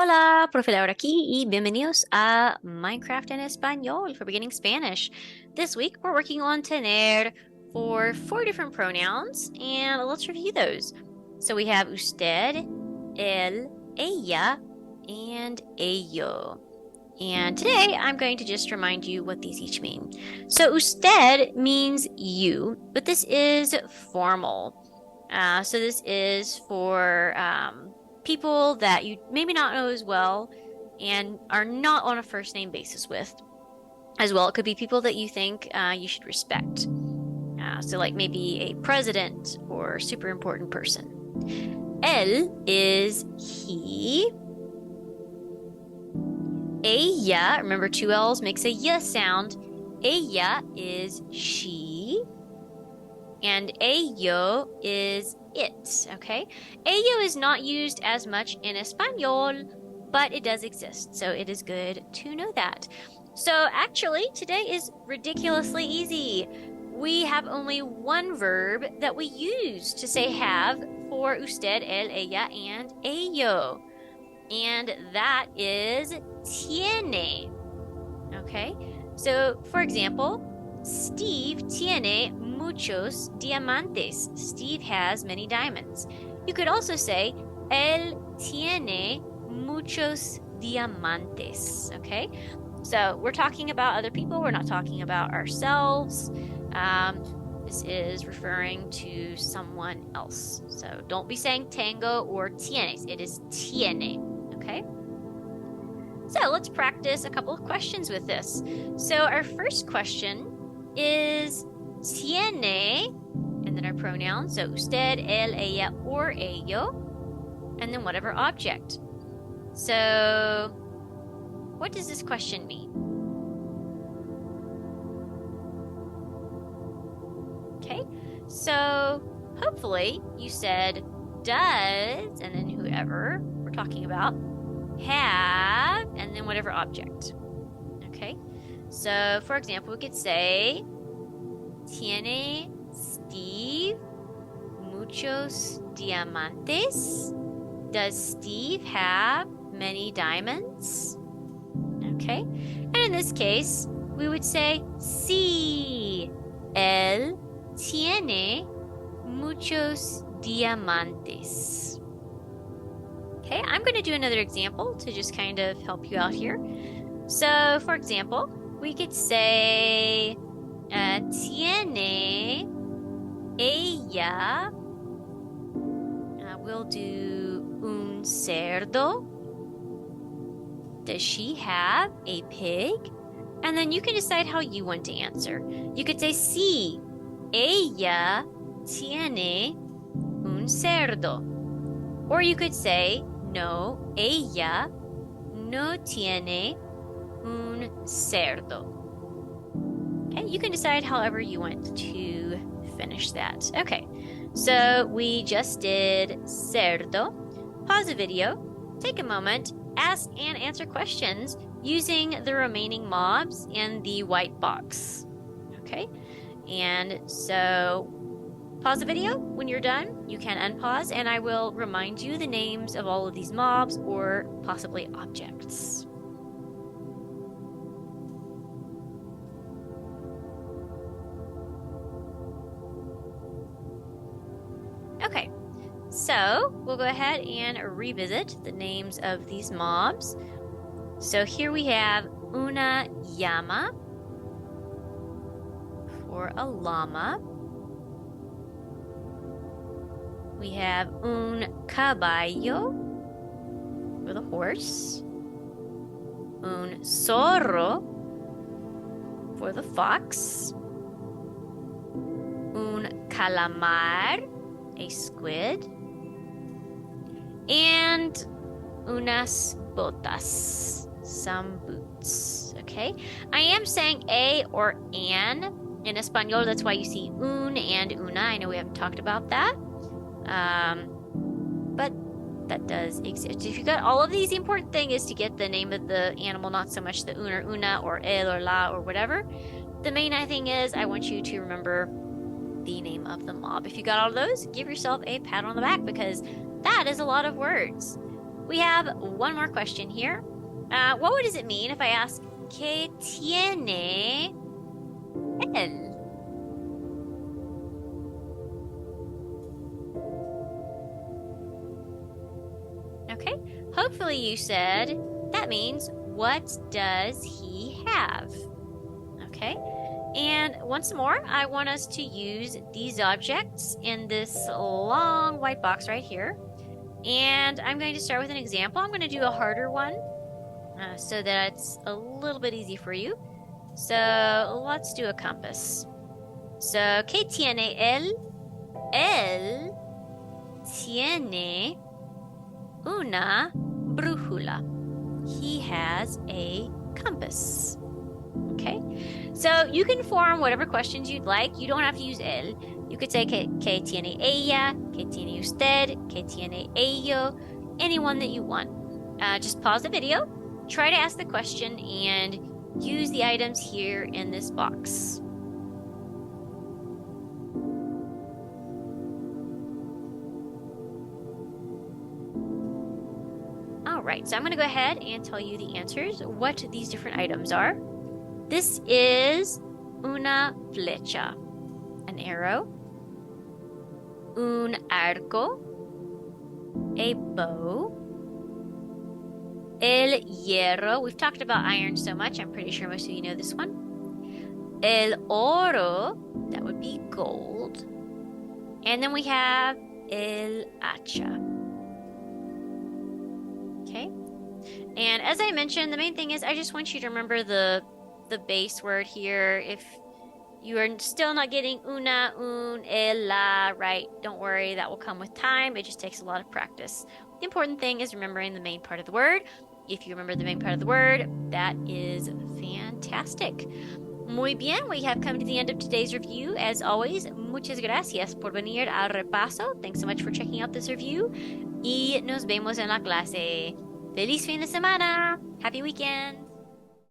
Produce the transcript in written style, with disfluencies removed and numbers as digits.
Hola, profe Laura aquí y bienvenidos a Minecraft en Español for Beginning Spanish. This week we're working on tener for 4 different pronouns and let's review those. So we have usted, él, ella, and ello. And today I'm going to just remind you what these each mean. So usted means you, but this is formal. So this is for people that you maybe not know as well and are not on a first name basis with as well. It could be people that you think you should respect. So like maybe a president or super important person. Él is he. Ella, remember 2 L's makes a y sound. Ella is she. And ello is it, okay? Ello is not used as much in Español, but it does exist, so it is good to know that. So actually, today is ridiculously easy. We have only one verb that we use to say have for usted, él, ella, and ello. And that is tiene, okay? So, for example, Steve tiene muchos diamantes. Steve has many diamonds. You could also say, él tiene muchos diamantes, okay? So we're talking about other people. We're not talking about ourselves. This is referring to someone else. So don't be saying tengo or tienes. It is tiene, okay? So let's practice a couple of questions with this. So our first question is tiene, and then our pronouns, so usted, él, ella, or ello, and then whatever object. So what does this question mean? Okay, so hopefully you said does, and then whoever we're talking about, have, and then whatever object. Okay, so for example, we could say, tiene Steve muchos diamantes? Does Steve have many diamonds? Okay, and in this case, we would say, sí, él tiene muchos diamantes. Okay, I'm going to do another example to just kind of help you out here. So, for example, we could say, tiene ella, we'll do un cerdo. Does she have a pig? And then you can decide how you want to answer. You could say, sí, ella tiene un cerdo. Or you could say, no, ella no tiene un cerdo. Okay, you can decide however you want to finish that. Okay, so we just did cerdo. Pause the video, take a moment, ask and answer questions using the remaining mobs in the white box. Okay, and so pause the video. When you're done, you can unpause and I will remind you the names of all of these mobs or possibly objects. Okay, so we'll go ahead and revisit the names of these mobs. So here we have una llama for a llama. We have un caballo for the horse. Un zorro for the fox. Un calamar, a squid. And unas botas, some boots, okay? I am saying a or an in Espanol. That's why you see un and una. I know we haven't talked about that. But that does exist. If you got all of these, the important thing is to get the name of the animal, not so much the un or una or el or la or whatever. The main thing is I want you to remember the name of the mob. If you got all of those, give yourself a pat on the back because that is a lot of words. We have one more question here. What does it mean if I ask, ¿Qué tiene él? Okay, hopefully you said that means what does he have? Okay, and once more, I want us to use these objects in this long white box right here. And I'm going to start with an example. I'm going to do a harder one so that it's a little bit easy for you. So let's do a compass. So, ¿qué tiene él? Él tiene una brújula. He has a compass. Okay, so you can form whatever questions you'd like. You don't have to use él. You could say ¿Qué tiene ella? ¿Qué tiene usted? ¿Qué tiene ello? Anyone that you want. Just pause the video, try to ask the question, and use the items here in this box. All right, so I'm going to go ahead and tell you the answers, what these different items are. This is una flecha, an arrow, un arco, a bow, el hierro. We've talked about iron so much, I'm pretty sure most of you know this one. El oro, that would be gold. And then we have el hacha. Okay. And as I mentioned, the main thing is I just want you to remember the base word here. If you are still not getting una, un, el, la, right, don't worry, that will come with time. It just takes a lot of practice. The important thing is remembering the main part of the word. If you remember the main part of the word, that is fantastic. Muy bien, we have come to the end of today's review. As always, muchas gracias por venir al repaso. Thanks so much for checking out this review. Y nos vemos en la clase. ¡Feliz fin de semana! Happy weekend!